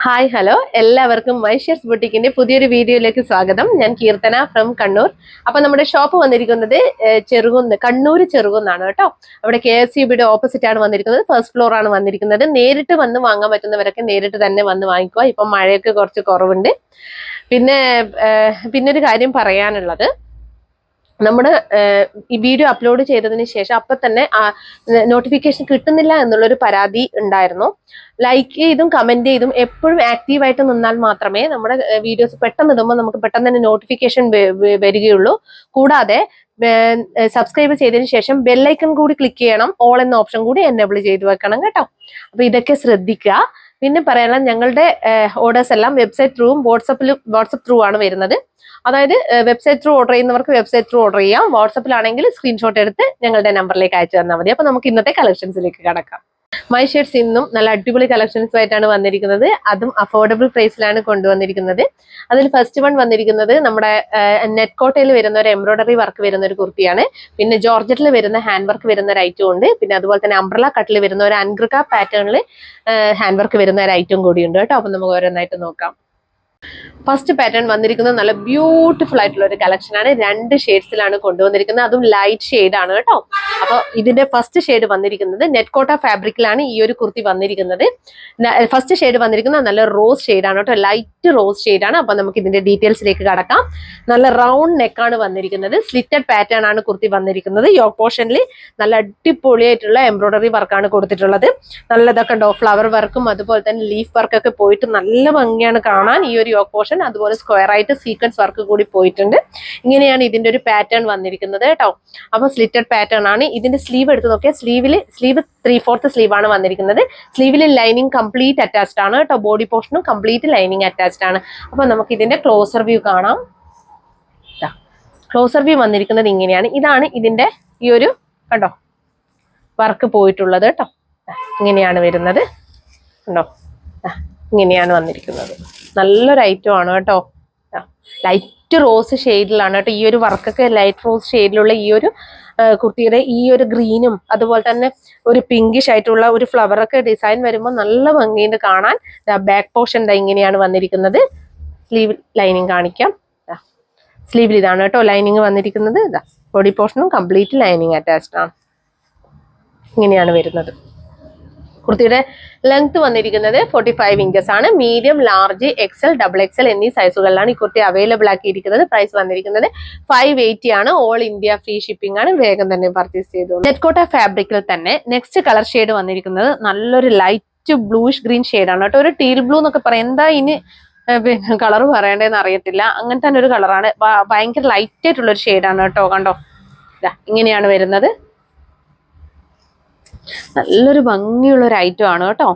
Hi hello എല്ലാവർക്കും മൈഷേഴ്സ് ബുട്ടിക്കിന്റെ പുതിയൊരു വീഡിയോയിലേക്ക് സ്വാഗതം. ഞാൻ കീർത്തന ഫ്രം കണ്ണൂർ. അപ്പൊ നമ്മുടെ ഷോപ്പ് വന്നിരിക്കുന്നത് കണ്ണൂർ ചെറുകുന്നാണ് കേട്ടോ. അവിടെ KFCയുടെ ഓപ്പോസിറ്റ് ആണ് വന്നിരിക്കുന്നത്. ഫസ്റ്റ് ഫ്ലോർ ആണ് വന്നിരിക്കുന്നത്. നേരിട്ട് വന്ന് വാങ്ങാൻ പറ്റുന്നവരൊക്കെ നേരിട്ട് തന്നെ വന്ന് വാങ്ങിക്കുക. ഇപ്പൊ മഴയൊക്കെ കുറച്ച് കുറവുണ്ട്. പിന്നെ ഒരു കാര്യം പറയാനുള്ളത്, നമ്മുടെ ഈ വീഡിയോ അപ്ലോഡ് ചെയ്തതിന് ശേഷം അപ്പൊ തന്നെ നോട്ടിഫിക്കേഷൻ കിട്ടുന്നില്ല എന്നുള്ളൊരു പരാതി ഉണ്ടായിരുന്നു. ലൈക്ക് ചെയ്തും കമന്റ് ചെയ്തും എപ്പോഴും ആക്റ്റീവായിട്ട് നിന്നാൽ മാത്രമേ നമ്മുടെ വീഡിയോസ് പെട്ടെന്ന് ഇടുമ്പോൾ നമുക്ക് പെട്ടെന്ന് തന്നെ നോട്ടിഫിക്കേഷൻ വരികയുള്ളൂ. കൂടാതെ സബ്സ്ക്രൈബ് ചെയ്തതിന് ശേഷം ബെല്ലൈക്കൺ കൂടി ക്ലിക്ക് ചെയ്യണം. ഓൾ എന്ന ഓപ്ഷൻ കൂടി എനേബിൾ ചെയ്ത് വെക്കണം കേട്ടോ. അപ്പൊ ഇതൊക്കെ ശ്രദ്ധിക്കുക. പിന്നെ പറയാനുള്ള, ഞങ്ങളുടെ ഓർഡേഴ്സ് എല്ലാം വെബ്സൈറ്റ് ത്രൂവും വാട്സപ്പ് ത്രൂ ആണ് വരുന്നത്. അതായത് വെബ്സൈറ്റ് ത്രൂ ഓർഡർ ചെയ്യുന്നവർക്ക് വെബ്സൈറ്റ് ത്രൂ ഓർഡർ ചെയ്യാം. വാട്സപ്പിലാണെങ്കിൽ സ്ക്രീൻഷോട്ട് എടുത്ത് ഞങ്ങളുടെ നമ്പറിലേക്ക് അയച്ചു തന്നാൽ മതി. അപ്പൊ നമുക്ക് ഇന്നത്തെ കളക്ഷൻസിലേക്ക് കടക്കാം. മൈ ഷേഡ്സ് ഇന്നും നല്ല അടിപൊളി കളക്ഷൻസ് ആയിട്ടാണ് വന്നിരിക്കുന്നത്. അതും അഫോർഡബിൾ പ്രൈസിലാണ് കൊണ്ടുവന്നിരിക്കുന്നത്. അതിൽ ഫസ്റ്റ് വൺ വന്നിരിക്കുന്നത് നമ്മുടെ നെറ്റ് കോട്ടയിൽ വരുന്ന ഒരു എംബ്രോയിഡറി വർക്ക് വരുന്ന ഒരു കുർത്തിയാണ്. പിന്നെ ജോർജറ്റിൽ വരുന്ന ഹാൻഡ് വർക്ക് വരുന്ന ഒരു ഐറ്റം ഉണ്ട്. പിന്നെ അതുപോലെ തന്നെ അംബ്രല കട്ടിൽ വരുന്ന ഒരു അൻഗ്രിക പാറ്റേണിൽ ഹാൻഡ് വർക്ക് വരുന്ന ഒരു ഐറ്റം കൂടി ഉണ്ട് കേട്ടോ. അപ്പൊ നമുക്ക് ഓരോന്നായിട്ട് നോക്കാം. ഫസ്റ്റ് പാറ്റേൺ വന്നിരിക്കുന്നത് നല്ല ബ്യൂട്ടിഫുൾ ആയിട്ടുള്ള ഒരു കളക്ഷൻ ആണ്. 2 ഷെയ്ഡ്സിലാണ് കൊണ്ടുവന്നിരിക്കുന്നത്. അതും ലൈറ്റ് ഷെയ്ഡ് ആണ് കേട്ടോ. അപ്പൊ ഇതിന്റെ ഫസ്റ്റ് ഷെയ്ഡ് വന്നിരിക്കുന്നത് നെറ്റ് കോട്ട ഫാബ്രിക്കിലാണ് ഈ ഒരു കുർത്തി വന്നിരിക്കുന്നത്. ഫസ്റ്റ് ഷെയ്ഡ് വന്നിരിക്കുന്നത് നല്ല റോസ് ഷെയ്ഡ് ആണ് കേട്ടോ. ലൈറ്റ് റോസ് ഷെയ്ഡ് ആണ്. അപ്പൊ നമുക്ക് ഇതിന്റെ ഡീറ്റെയിൽസിലേക്ക് കടക്കാം. നല്ല റൗണ്ട് നെക്കാണ് വന്നിരിക്കുന്നത്. സ്ലിറ്റഡ് പാറ്റേൺ ആണ് കുർത്തി വന്നിരിക്കുന്നത്. യോക്ക് പോർഷനിൽ നല്ല അടിപൊളിയായിട്ടുള്ള എംബ്രോയിഡറി വർക്കാണ് കൊടുത്തിട്ടുള്ളത്. നല്ലതൊക്കെ ഉണ്ടോ, ഫ്ലവർ വർക്കും അതുപോലെ തന്നെ ലീഫ് വർക്കൊക്കെ പോയിട്ട് നല്ല ഭംഗിയാണ് കാണാൻ ഈ ഒരു യോക്ക് പോർഷൻ. അതുപോലെ സ്ക്വയർ ആയിട്ട് സീക്വൻസ് വർക്ക് കൂടി പോയിട്ടുണ്ട്. ഇങ്ങനെയാണ് ഇതിന്റെ ഒരു പാറ്റേൺ വന്നിരിക്കുന്നത് കേട്ടോ. അപ്പൊ സ്ലിറ്റഡ് പാറ്റേൺ ആണ്. ഇതിന്റെ സ്ലീവ് എടുത്ത് നോക്കിയാൽ സ്ലീവ് 3/4 സ്ലീവ് ആണ് വന്നിരിക്കുന്നത്. സ്ലീവിൽ ലൈനിങ് കംപ്ലീറ്റ് അറ്റാച്ച്ഡ് ആണ് കേട്ടോ. ബോഡി പോർഷനും കംപ്ലീറ്റ് ലൈനിങ് അറ്റാച്ച്ഡ് ആണ്. അപ്പൊ നമുക്ക് ഇതിന്റെ ക്ലോസർ വ്യൂ കാണാം. ക്ലോസർ വ്യൂ വന്നിരിക്കുന്നത് ഇങ്ങനെയാണ്. ഇതാണ് ഇതിന്റെ ഈ ഒരു കണ്ടോ വർക്ക് പോയിട്ടുള്ളത് കേട്ടോ. ഇങ്ങനെയാണ് വരുന്നത് കണ്ടോ. ഇങ്ങനെയാണ് വന്നിരിക്കുന്നത്. നല്ലൊരു ഐറ്റം ആണ് കേട്ടോ. ലൈറ്റ് റോസ് ഷെയ്ഡിലാണ് കേട്ടോ. ഈ ഒരു വർക്കൊക്കെ ലൈറ്റ് റോസ് ഷെയ്ഡിലുള്ള ഈ ഒരു കുർത്തിയുടെ ഈ ഒരു ഗ്രീനും അതുപോലെ തന്നെ ഒരു പിങ്കിഷ് ആയിട്ടുള്ള ഒരു ഫ്ലവറൊക്കെ ഡിസൈൻ വരുമ്പോൾ നല്ല ഭംഗിയുണ്ട് കാണാൻ. ബാക്ക് പോർഷൻ ഇങ്ങനെയാണ് വന്നിരിക്കുന്നത്. സ്ലീവ് ലൈനിങ് കാണിക്കാം. സ്ലീവിൽ ഇതാണ് കേട്ടോ ലൈനിങ് വന്നിരിക്കുന്നത്. ബോഡി പോർഷനും കംപ്ലീറ്റ് ലൈനിങ് അറ്റാച്ച്ഡ് ആണ്. ഇങ്ങനെയാണ് വരുന്നത്. കുർത്തിയുടെ ലെങ്ത് വന്നിരിക്കുന്നത് 45 ഇഞ്ചസ് ആണ്. മീഡിയം, ലാർജ്, XL, XXL എന്നീ സൈസുകളിലാണ് ഈ കുർത്തി അവൈലബിൾ ആക്കിയിരിക്കുന്നത്. പ്രൈസ് വന്നിരിക്കുന്നത് 580 ആണ്. ഓൾ ഇന്ത്യ ഫ്രീ ഷിപ്പിംഗ് ആണ്. വേഗം തന്നെ പർച്ചേസ് ചെയ്തു. നെറ്റ് കോട്ട ഫാബ്രിക്കിൽ തന്നെ നെക്സ്റ്റ് കളർ ഷെയ്ഡ് വന്നിരിക്കുന്നത് നല്ലൊരു ലൈറ്റ് ബ്ലൂഷ് ഗ്രീൻ ഷെയ്ഡ് ആണ് കേട്ടോ. ഒരു ടീൽ ബ്ലൂ എന്നൊക്കെ പറയാം. എന്താ ഇനി പിന്നെ കളർ പറയേണ്ടതെന്ന് അറിയത്തില്ല. അങ്ങനെ തന്നെ ഒരു കളറാണ്. ഭയങ്കര ലൈറ്റ് ആയിട്ടുള്ള ഒരു ഷെയ്ഡാണ് കേട്ടോ. കണ്ടോ, ഇങ്ങനെയാണ് വരുന്നത്. നല്ലൊരു ഭംഗിയുള്ള ഒരു ഐറ്റം ആണ് കേട്ടോ.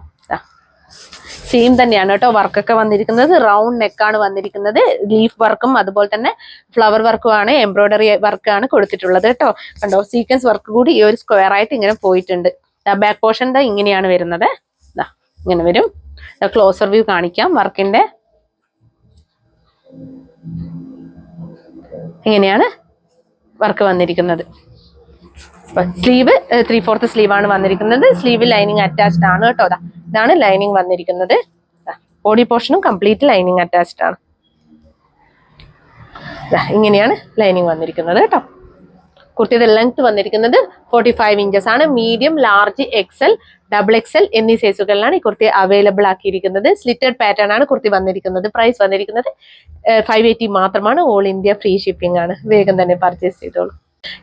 സെയിം തന്നെയാണ് കേട്ടോ. വർക്കൊക്കെ വന്നിരിക്കുന്നത് റൗണ്ട് നെക്കാണ് വന്നിരിക്കുന്നത്. ലീഫ് വർക്കും അതുപോലെ തന്നെ ഫ്ലവർ വർക്കും ആണ്, എംബ്രോയിഡറി വർക്കാണ് കൊടുത്തിട്ടുള്ളത് കേട്ടോ. കണ്ടോ, സീക്വൻസ് വർക്ക് കൂടി ഈ ഒരു സ്ക്വയർ ആയിട്ട് ഇങ്ങനെ പോയിട്ടുണ്ട്. ബാക്ക് പോർഷൻ ഇങ്ങനെയാണ് വരുന്നത്. ഇങ്ങനെ വരും. ക്ലോസർ വ്യൂ കാണിക്കാം. വർക്കിന്റെ ഇങ്ങനെയാണ് വർക്ക് വന്നിരിക്കുന്നത്. സ്ലീവ് 3/4 സ്ലീവ് ആണ് വന്നിരിക്കുന്നത്. സ്ലീവ് ലൈനിങ് അറ്റാച്ച്ഡ് ആണ് കേട്ടോ. ഇതാണ് ലൈനിങ് വന്നിരിക്കുന്നത്. ബോഡി പോർഷനും കംപ്ലീറ്റ് ലൈനിങ് അറ്റാച്ച്ഡ് ആണ്. ഇങ്ങനെയാണ് ലൈനിങ് വന്നിരിക്കുന്നത് കേട്ടോ. കുർത്തിയുടെ ലെങ്ത് വന്നിരിക്കുന്നത് 45 ഇഞ്ചസ് ആണ്. മീഡിയം, ലാർജ്, XL, XXL എന്നീ സൈസുകളിലാണ് ഈ കുർത്തി അവൈലബിൾ ആക്കിയിരിക്കുന്നത്. സ്ലിറ്റഡ് പാറ്റേൺ ആണ് കുർത്തി വന്നിരിക്കുന്നത്. പ്രൈസ് വന്നിരിക്കുന്നത് 580 മാത്രമാണ്. ഓൾ ഇന്ത്യ ഫ്രീ ഷിപ്പിംഗ് ആണ്. വേഗം തന്നെ പർച്ചേസ് ചെയ്തോളൂ.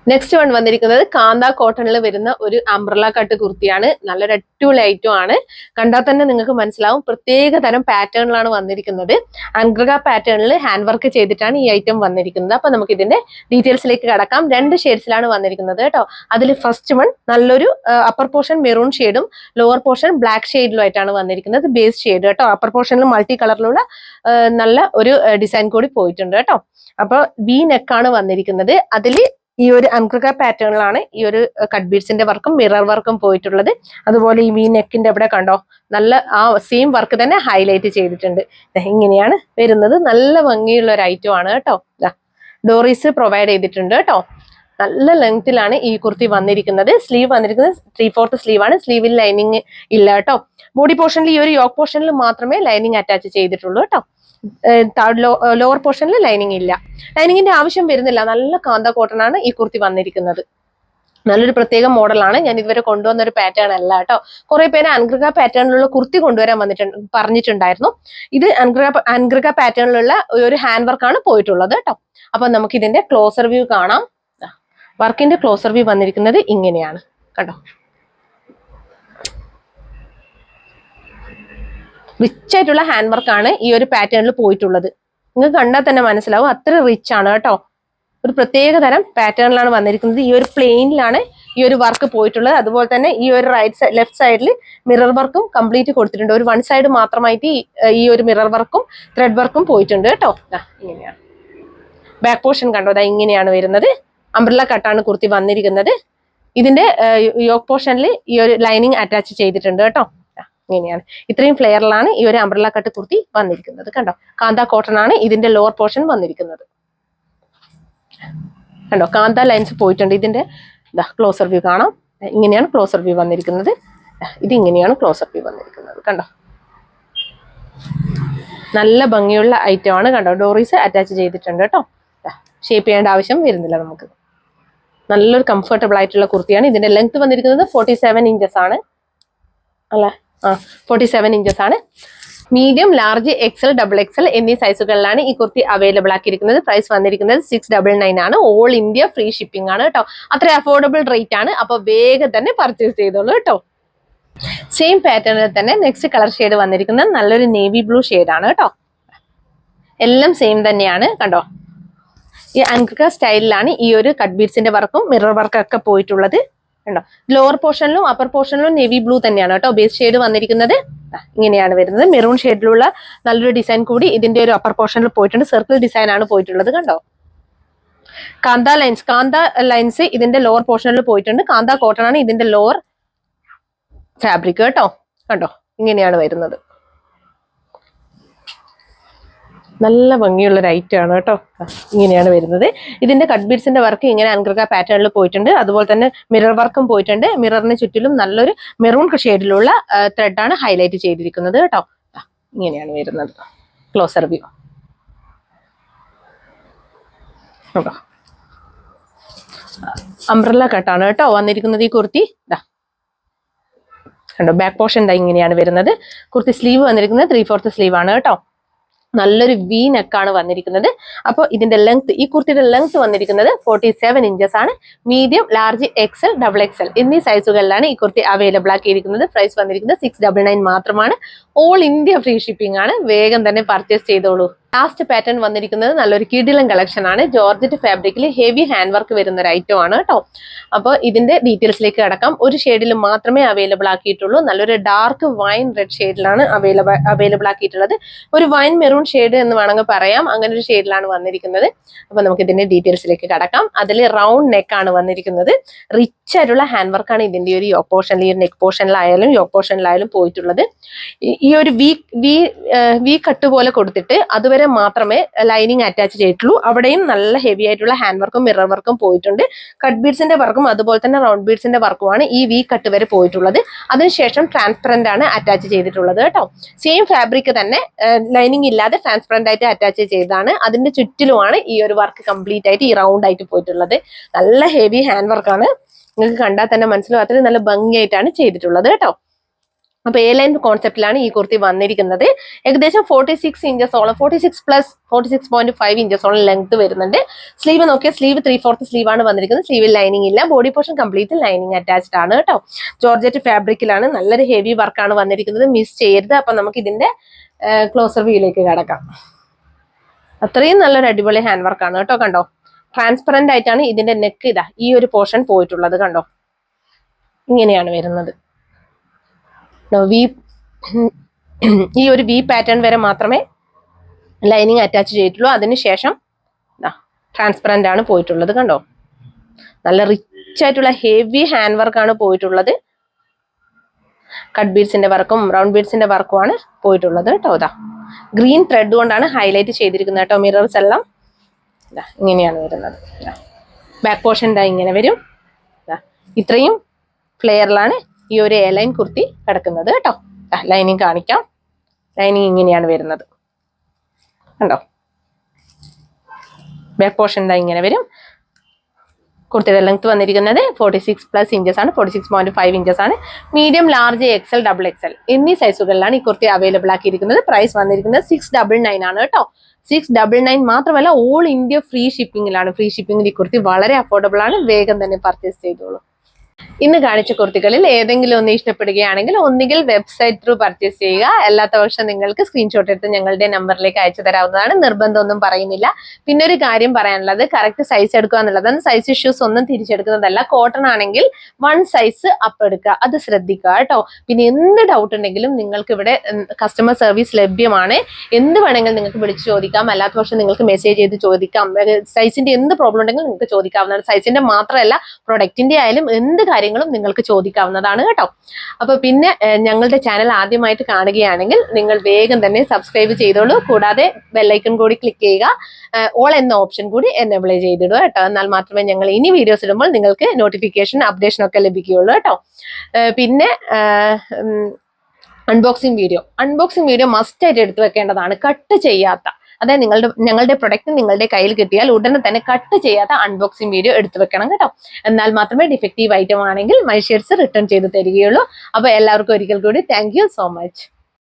നെക്സ്റ്റ് വൺ വന്നിരിക്കുന്നത് കാന്ത കോട്ടണിൽ വരുന്ന ഒരു അംബ്രല കട്ട് കുർത്തിയാണ്. നല്ലൊരു അടിപൊളി ഐറ്റം ആണ്. കണ്ടാൽ തന്നെ നിങ്ങൾക്ക് മനസ്സിലാവും. പ്രത്യേക തരം പാറ്റേണിലാണ് വന്നിരിക്കുന്നത്. അൻഗ്രിക പാറ്റേണിൽ ഹാൻഡ് വർക്ക് ചെയ്തിട്ടാണ് ഈ ഐറ്റം വന്നിരിക്കുന്നത്. അപ്പൊ നമുക്ക് ഇതിന്റെ ഡീറ്റെയിൽസിലേക്ക് കടക്കാം. 2 ഷെയ്ഡ്സിലാണ് വന്നിരിക്കുന്നത് കേട്ടോ. അതിൽ ഫസ്റ്റ് വൺ നല്ലൊരു അപ്പർ പോർഷൻ മെറൂൺ ഷെയ്ഡും ലോവർ പോർഷൻ ബ്ലാക്ക് ഷെയ്ഡിലും ആയിട്ടാണ് വന്നിരിക്കുന്നത്. ബേസ് ഷെയ്ഡ് കേട്ടോ. അപ്പർ പോർഷനിൽ മൾട്ടി കളറിലുള്ള നല്ല ഒരു ഡിസൈൻ കൂടി പോയിട്ടുണ്ട് കേട്ടോ. അപ്പൊ വി നെക്കാണ് വന്നിരിക്കുന്നത്. അതിൽ ഈ ഒരു അൻഗ്രിക പാറ്റേണിലാണ് ഈ ഒരു കട്ട് ബീഡ്സിന്റെ വർക്കും മിറർ വർക്കും പോയിട്ടുള്ളത്. അതുപോലെ ഈ വി നെക്കിന്റെ അവിടെ കണ്ടോ, നല്ല ആ സെയിം വർക്ക് തന്നെ ഹൈലൈറ്റ് ചെയ്തിട്ടുണ്ട്. ഇങ്ങനെയാണ് വരുന്നത്. നല്ല ഭംഗിയുള്ള ഒരു ഐറ്റം ആണ് കേട്ടോ. ഡോറീസ് പ്രൊവൈഡ് ചെയ്തിട്ടുണ്ട് കേട്ടോ. നല്ല ലെങ്തിലാണ് ഈ കുർത്തി വന്നിരിക്കുന്നത്. സ്ലീവ് വന്നിരിക്കുന്നത് 3/4 സ്ലീവ് ആണ്. സ്ലീവിൽ ലൈനിങ് ഇല്ല കേട്ടോ. ബോഡി പോർഷനിൽ ഈ ഒരു യോക്ക് പോർഷനിൽ മാത്രമേ ലൈനിങ് അറ്റാച്ച് ചെയ്തിട്ടുള്ളൂ കേട്ടോ. ലോവർ പോർഷനിൽ ലൈനിങ് ഇല്ല. ലൈനിങ്ങിന്റെ ആവശ്യം വരുന്നില്ല. നല്ല കാന്ത കോട്ടൺ ആണ് ഈ കുർത്തി വന്നിരിക്കുന്നത്. നല്ലൊരു പ്രത്യേക മോഡലാണ്. ഞാൻ ഇതുവരെ കൊണ്ടുവന്ന ഒരു പാറ്റേൺ അല്ല കേട്ടോ. കുറെ പേര് അൻഗ്രക പാറ്റേണിലുള്ള കുർത്തി കൊണ്ടുവരാൻ പറഞ്ഞിട്ടുണ്ടായിരുന്നു. ഇത് അൻഗ്രക പാറ്റേണിലുള്ള ഒരു ഹാൻഡ് വർക്കാണ് പോയിട്ടുള്ളത് കേട്ടോ. അപ്പൊ നമുക്ക് ഇതിന്റെ ക്ലോസർ വ്യൂ കാണാം. വർക്കിന്റെ ക്ലോസർ വ്യൂ വന്നിരിക്കുന്നത് ഇങ്ങനെയാണ് കേട്ടോ. റിച്ച് ആയിട്ടുള്ള ഹാൻഡ് വർക്കാണ് ഈ ഒരു പാറ്റേണിൽ പോയിട്ടുള്ളത്. നിങ്ങൾക്ക് കണ്ടാൽ തന്നെ മനസ്സിലാവും അത്ര റിച്ച് ആണ് കേട്ടോ. ഒരു പ്രത്യേക തരം പാറ്റേണിലാണ് വന്നിരിക്കുന്നത്. ഈ ഒരു പ്ലെയിനിലാണ് ഈ ഒരു വർക്ക് പോയിട്ടുള്ളത്. അതുപോലെ തന്നെ ഈ ഒരു ലെഫ്റ്റ് സൈഡിൽ മിറർ വർക്കും കംപ്ലീറ്റ് കൊടുത്തിട്ടുണ്ട്. ഒരു വൺ സൈഡ് മാത്രമായിട്ട് ഈ ഒരു മിറർ വർക്കും ത്രെഡ് വർക്കും പോയിട്ടുണ്ട് കേട്ടോ. ഇങ്ങനെയാണ് ബാക്ക് പോർഷൻ കണ്ടോ. അതാ ഇങ്ങനെയാണ് വരുന്നത്. അംബ്രല്ല കട്ടാണ് കുർത്തി വന്നിരിക്കുന്നത്. ഇതിന്റെ യോക്ക് പോർഷനിൽ ഈ ഒരു ലൈനിങ് അറ്റാച്ച് ചെയ്തിട്ടുണ്ട് കേട്ടോ. ഇങ്ങനെയാണ് ഇത്രയും ഫ്ലെയറിലാണ് ഈ ഒരു അംബ്രല്ല കട്ട് കുർത്തി വന്നിരിക്കുന്നത് കണ്ടോ. കാന്ത കോട്ടൺ ആണ് ഇതിന്റെ ലോവർ പോർഷൻ വന്നിരിക്കുന്നത് കണ്ടോ. കാന്ത ലൈൻസ് പോയിട്ടുണ്ട്. ഇതിന്റെ ക്ലോസർ വ്യൂ കാണാം. ഇങ്ങനെയാണ് ക്ലോസർ വ്യൂ വന്നിരിക്കുന്നത്. ഇത് ഇങ്ങനെയാണ് ക്ലോസർ വ്യൂ വന്നിരിക്കുന്നത് കണ്ടോ. നല്ല ഭംഗിയുള്ള ഐറ്റം ആണ് കണ്ടോ. ഡോറീസ് അറ്റാച്ച് ചെയ്തിട്ടുണ്ട് കേട്ടോ. ഷേപ്പ് ചെയ്യേണ്ട ആവശ്യം വരുന്നില്ല നമുക്ക്. നല്ലൊരു കംഫർട്ടബിൾ ആയിട്ടുള്ള കുർത്തിയാണ്. ഇതിന്റെ ലെങ്ത് വന്നിരിക്കുന്നത് 47 ഇഞ്ചസ് ആണ് അല്ലെ. 47 ഇഞ്ചസ് ആണ്. Medium, large, XL, double XL എന്നീ സൈസുകളിലാണ് ഈ കുർത്തി അവൈലബിൾ ആക്കിയിരിക്കുന്നത്. പ്രൈസ് വന്നിരിക്കുന്നത് 699 ആണ്. ഓൾ ഇന്ത്യ ഫ്രീ ഷിപ്പിംഗ് ആണ് കേട്ടോ. അത്ര അഫോർഡബിൾ റേറ്റ് ആണ്. അപ്പൊ വേഗം തന്നെ പർച്ചേസ് ചെയ്തോളൂ കേട്ടോ. സെയിം പാറ്റേണിൽ തന്നെ നെക്സ്റ്റ് കളർ ഷെയ്ഡ് വന്നിരിക്കുന്നത് നല്ലൊരു നേവി ബ്ലൂ ഷെയ്ഡാണ് കേട്ടോ. എല്ലാം സെയിം തന്നെയാണ് കണ്ടോ. ഈ അൻഗ്രക സ്റ്റൈലിലാണ് ഈ ഒരു കട്ട് ബീഡ്സിന്റെ വർക്കും മിറർ വർക്കും ഒക്കെ പോയിട്ടുള്ളത് കണ്ടോ. ലോവർ പോർഷനിലും അപ്പർ പോർഷനിലും നേവി ബ്ലൂ തന്നെയാണ് കേട്ടോ ബേസ് ഷെയ്ഡ് വന്നിരിക്കുന്നത്. ഇങ്ങനെയാണ് വരുന്നത്. മെറൂൺ ഷെയ്ഡിലുള്ള നല്ലൊരു ഡിസൈൻ കൂടി ഇതിന്റെ ഒരു അപ്പർ പോർഷനിൽ പോയിട്ടുണ്ട്. സർക്കിൾ ഡിസൈൻ ആണ് പോയിട്ടുള്ളത് കണ്ടോ. കാന്ത ലൈൻസ് ഇതിന്റെ ലോവർ പോർഷനിൽ പോയിട്ടുണ്ട്. കാന്ത കോട്ടൺ ആണ് ഇതിന്റെ ലോവർ ഫാബ്രിക് കേട്ടോ. കണ്ടോ ഇങ്ങനെയാണ് വരുന്നത്. നല്ല ഭംഗിയുള്ള ഒരു ഐറ്റം ആണ് കേട്ടോ. ഇങ്ങനെയാണ് വരുന്നത്. ഇതിന്റെ കട്ട് ബീഡ്സിന്റെ വർക്ക് ഇങ്ങനെ അൻഗ്രക പാറ്റേണിൽ പോയിട്ടുണ്ട്. അതുപോലെ തന്നെ മിറർ വർക്കും പോയിട്ടുണ്ട്. മിററിന് ചുറ്റിലും നല്ലൊരു മെറൂൺ ഷെയ്ഡിലുള്ള ത്രെഡാണ് ഹൈലൈറ്റ് ചെയ്തിരിക്കുന്നത് കേട്ടോ. ഇങ്ങനെയാണ് വരുന്നത് ക്ലോസർ വ്യൂ കേട്ടോ. അംബ്രല്ല കട്ടാണ് കേട്ടോ വന്നിരിക്കുന്നത് ഈ കുർത്തി. കണ്ടോ ബാക്ക് പോർഷൻ ഇങ്ങനെയാണ് വരുന്നത്. കുർത്തി സ്ലീവ് വന്നിരിക്കുന്നത് 3/4 സ്ലീവ് ആണ് കേട്ടോ. നല്ലൊരു വി നെക്കാണ് വന്നിരിക്കുന്നത്. അപ്പോൾ ഇതിന്റെ ലെങ്ത്, ഈ കുർത്തിയുടെ ലെങ്ത് വന്നിരിക്കുന്നത് 47 ഇഞ്ചസ് ആണ്. Medium, large, XL, double XL എന്നീ സൈസുകളിലാണ് ഈ കുർത്തി അവൈലബിൾ ആക്കിയിരിക്കുന്നത്. പ്രൈസ് വന്നിരിക്കുന്നത് 699 മാത്രമാണ്. ഓൾ ഇന്ത്യ ഫ്രീ ഷിപ്പിംഗ് ആണ്. വേഗം തന്നെ പർച്ചേസ് ചെയ്തോളൂ. ലാസ്റ്റ് പാറ്റേൺ വന്നിരിക്കുന്നത് നല്ലൊരു കിടിലൻ കളക്ഷൻ ആണ്. ജോർജറ്റ് ഫാബ്രിക്കിൽ ഹെവി ഹാൻഡ് വർക്ക് വരുന്ന ഒരു ഐറ്റം ആണ് കേട്ടോ. അപ്പോൾ ഇതിന്റെ ഡീറ്റെയിൽസിലേക്ക് കടക്കാം. ഒരു ഷെയ്ഡിൽ മാത്രമേ അവൈലബിൾ ആക്കിയിട്ടുള്ളൂ. നല്ലൊരു ഡാർക്ക് വൈൻ റെഡ് ഷെയ്ഡിലാണ് അവൈലബിൾ ആക്കിയിട്ടുള്ളത്. ഒരു വൈൻ മെറൂൺ ഷെയ്ഡ് എന്ന് വേണമെങ്കിൽ പറയാം. അങ്ങനെ ഒരു ഷെയ്ഡിലാണ് വന്നിരിക്കുന്നത്. അപ്പൊ നമുക്ക് ഇതിന്റെ ഡീറ്റെയിൽസിലേക്ക് കടക്കാം. അതിൽ റൗണ്ട് നെക്ക് ആണ് വന്നിരിക്കുന്നത്. റിച്ച് ആയിട്ടുള്ള ഹാൻഡ് വർക്കാണ് ഇതിന്റെ ഒരു യോക്ക് പോർഷനിൽ, ഈ നെക്ക് പോർഷനിലായാലും യോക്ക് പോർഷനിലായാലും പോയിട്ടുള്ളത്. ഈ ഒരു വി കട്ട് പോലെ കൊടുത്തിട്ട് അതുവരെ മാത്രമേ ലൈനിങ് അറ്റാച്ച് ചെയ്തിട്ടുള്ളൂ. അവിടെയും നല്ല ഹെവി ആയിട്ടുള്ള ഹാൻഡ് വർക്കും മിറർ വർക്കും പോയിട്ടുണ്ട്. കട്ട് ബീഡ്സിന്റെ വർക്കും അതുപോലെ തന്നെ റൗണ്ട് ബീഡ്സിന്റെ വർക്കുമാണ് ഈ വി കട്ട് വരെ പോയിട്ടുള്ളത്. അതിനുശേഷം ട്രാൻസ്പെറന്റ് ആണ് അറ്റാച്ച് ചെയ്തിട്ടുള്ളത് കേട്ടോ. സെയിം ഫാബ്രിക് തന്നെ ലൈനിങ് ഇല്ലാതെ ട്രാൻസ്പെറന്റ് ആയിട്ട് അറ്റാച്ച് ചെയ്തതാണ്. അതിന്റെ ചുറ്റിലുമാണ് ഈ ഒരു വർക്ക് കംപ്ലീറ്റ് ആയിട്ട് ഈ റൗണ്ട് ആയിട്ട് പോയിട്ടുള്ളത്. നല്ല ഹെവി ഹാൻഡ് വർക്കാണ്. നിങ്ങൾക്ക് കണ്ടാൽ തന്നെ മനസ്സിലാവും അത്രയും നല്ല ഭംഗിയായിട്ടാണ് ചെയ്തിട്ടുള്ളത് കേട്ടോ. അപ്പൊ എ ലൈൻ കോൺസെപ്റ്റിലാണ് ഈ കുർത്തി വന്നിരിക്കുന്നത്. ഏകദേശം 46 ഇഞ്ചസോളം, 46.5 ഇഞ്ചസോളം ലെങ്ത് വരുന്നുണ്ട്. സ്ലീവ് നോക്കിയാൽ സ്ലീവ് 3/4 സ്ലീവ് ആണ് വന്നിരിക്കുന്നത്. സ്ലീവിൽ ലൈനിങ് ഇല്ല. Body portion complete lining attached ആണ് കേട്ടോ. ജോർജറ്റ് ഫാബ്രിക്കിലാണ്. നല്ലൊരു ഹെവി വർക്കാണ് വന്നിരിക്കുന്നത്. മിസ് ചെയ്യരുത്. അപ്പൊ നമുക്ക് ഇതിന്റെ ക്ലോസർ വ്യൂയിലേക്ക് കടക്കാം. അത്രയും നല്ലൊരു അടിപൊളി ഹാൻഡ് വർക്കാണ് കേട്ടോ. കണ്ടോ ട്രാൻസ്പെറന്റ് ആയിട്ടാണ് ഇതിന്റെ നെക്ക് ഈ ഒരു പോർഷൻ പോയിട്ടുള്ളത് കണ്ടോ. ഇങ്ങനെയാണ് വരുന്നത്. ഈ ഒരു വി പാറ്റേൺ വരെ മാത്രമേ ലൈനിങ് അറ്റാച്ച് ചെയ്തിട്ടുള്ളൂ. അതിനുശേഷം ട്രാൻസ്പെറന്റ് ആണ് പോയിട്ടുള്ളത് കണ്ടോ. നല്ല റിച്ച് ആയിട്ടുള്ള ഹെവി ഹാൻഡ് വർക്കാണ് പോയിട്ടുള്ളത്. കട്ട് ബീഡ്സിന്റെ വർക്കും റൗണ്ട് ബീഡ്സിന്റെ വർക്കുമാണ് പോയിട്ടുള്ളത് കേട്ടോ. ഗ്രീൻ ത്രെഡ് കൊണ്ടാണ് ഹൈലൈറ്റ് ചെയ്തിരിക്കുന്നത് കേട്ടോ. മിറേഴ്സ് എല്ലാം ഇങ്ങനെയാണ് വരുന്നത്. ബാക്ക് പോർഷൻ ദാ ഇങ്ങനെ വരും. ഇത്രയും ഫ്ലെയറിലാണ് ഈ ഒരു എ ലൈൻ കുർത്തി കിടക്കുന്നത് കേട്ടോ. ലൈനിങ് കാണിക്കാം. ലൈനിങ് ഇങ്ങനെയാണ് വരുന്നത് കണ്ടോ. ബാക്ക് പോർഷൻ ദാ ഇങ്ങനെ വരും. കുർത്തിയുടെ ലെങ്ത് വന്നിരിക്കുന്നത് 46+ ഇഞ്ചസ് ആണ്. 46.5 ഇഞ്ചസ് ആണ്. Medium, large, XL, double XL എന്നീ സൈസുകളിലാണ് ഈ കുർത്തി അവൈലബിൾ ആക്കിയിരിക്കുന്നത്. പ്രൈസ് വന്നിരിക്കുന്നത് 699 ആണ് കേട്ടോ. 699 മാത്രമല്ല, ഓൾ ഇന്ത്യ ഫ്രീ ഷിപ്പിംഗിലാണ്. ഫ്രീ ഷിപ്പിംഗിൽ ഈ കുർത്തി വളരെ അഫോർഡബിൾ ആണ്. വേഗം തന്നെ പർച്ചേസ് ചെയ്തോളൂ. ഇന്ന് കാണിച്ച കുർത്തികളിൽ ഏതെങ്കിലും ഒന്ന് ഇഷ്ടപ്പെടുകയാണെങ്കിൽ ഒന്നുകിൽ വെബ്സൈറ്റ് ത്രൂ പർച്ചേസ് ചെയ്യുക. അല്ലാത്ത പക്ഷം നിങ്ങൾക്ക് സ്ക്രീൻഷോട്ട് എടുത്ത് ഞങ്ങളുടെ നമ്പറിലേക്ക് അയച്ചു തരാവുന്നതാണ്. നിർബന്ധമൊന്നും പറയുന്നില്ല. പിന്നെ ഒരു കാര്യം പറയാനുള്ളത്, കറക്റ്റ് സൈസ് എടുക്കുക എന്നുള്ളതാണ്. സൈസ് ഇഷ്യൂസ് ഒന്നും തിരിച്ചെടുക്കുന്നതല്ല. കോട്ടൺ ആണെങ്കിൽ 1 സൈസ് അപ്പ് എടുക്കുക, അത് ശ്രദ്ധിക്കുക കേട്ടോ. പിന്നെ എന്ത് ഡൗട്ട് ഉണ്ടെങ്കിലും നിങ്ങൾക്ക് ഇവിടെ കസ്റ്റമർ സർവീസ് ലഭ്യമാണ്. എന്ത് വേണമെങ്കിലും നിങ്ങൾക്ക് വിളിച്ച് ചോദിക്കാം. അല്ലാത്ത പക്ഷം നിങ്ങൾക്ക് മെസ്സേജ് ചെയ്ത് ചോദിക്കാം. സൈസിന്റെ എന്ത് പ്രോബ്ലം ഉണ്ടെങ്കിലും നിങ്ങൾക്ക് ചോദിക്കാവുന്നതാണ്. സൈസിന്റെ മാത്രമല്ല, പ്രൊഡക്റ്റിന്റെ ആയാലും എന്ത് കാര്യങ്ങളും നിങ്ങൾക്ക് ചോദിക്കാവുന്നതാണ് കേട്ടോ. അപ്പൊ പിന്നെ ഞങ്ങളുടെ ചാനൽ ആദ്യമായിട്ട് കാണുകയാണെങ്കിൽ നിങ്ങൾ വേഗം തന്നെ സബ്സ്ക്രൈബ് ചെയ്തോളൂ. കൂടാതെ ബെല്ലൈക്കൺ കൂടി ക്ലിക്ക് ചെയ്യുക. ഓൾ എന്ന ഓപ്ഷൻ കൂടി എനേബിൾ ചെയ്തിടുക കേട്ടോ. എന്നാൽ മാത്രമേ ഞങ്ങൾ ഇനി വീഡിയോസ് ഇടുമ്പോൾ നിങ്ങൾക്ക് നോട്ടിഫിക്കേഷൻ, അപ്ഡേഷൻ ഒക്കെ ലഭിക്കുകയുള്ളൂ കേട്ടോ. പിന്നെ അൺബോക്സിംഗ് വീഡിയോ മസ്റ്റ് ആയിട്ട് എടുത്തു വെക്കേണ്ടതാണ്. കട്ട് ചെയ്യാത്ത, അതായത് ഞങ്ങളുടെ പ്രൊഡക്റ്റ് നിങ്ങളുടെ കയ്യിൽ കിട്ടിയാൽ ഉടനെ തന്നെ കട്ട് ചെയ്യാത്ത അൺബോക്സിംഗ് വീഡിയോ എടുത്തു വെക്കണം കേട്ടോ. എന്നാൽ മാത്രമേ ഡിഫക്റ്റീവ് ഐറ്റം ആണെങ്കിൽ മൈ ഷെയർസ് റിട്ടേൺ ചെയ്ത് തരികയുള്ളൂ. അപ്പൊ എല്ലാവർക്കും ഒരിക്കൽ കൂടി താങ്ക് യു സോ മച്ച്.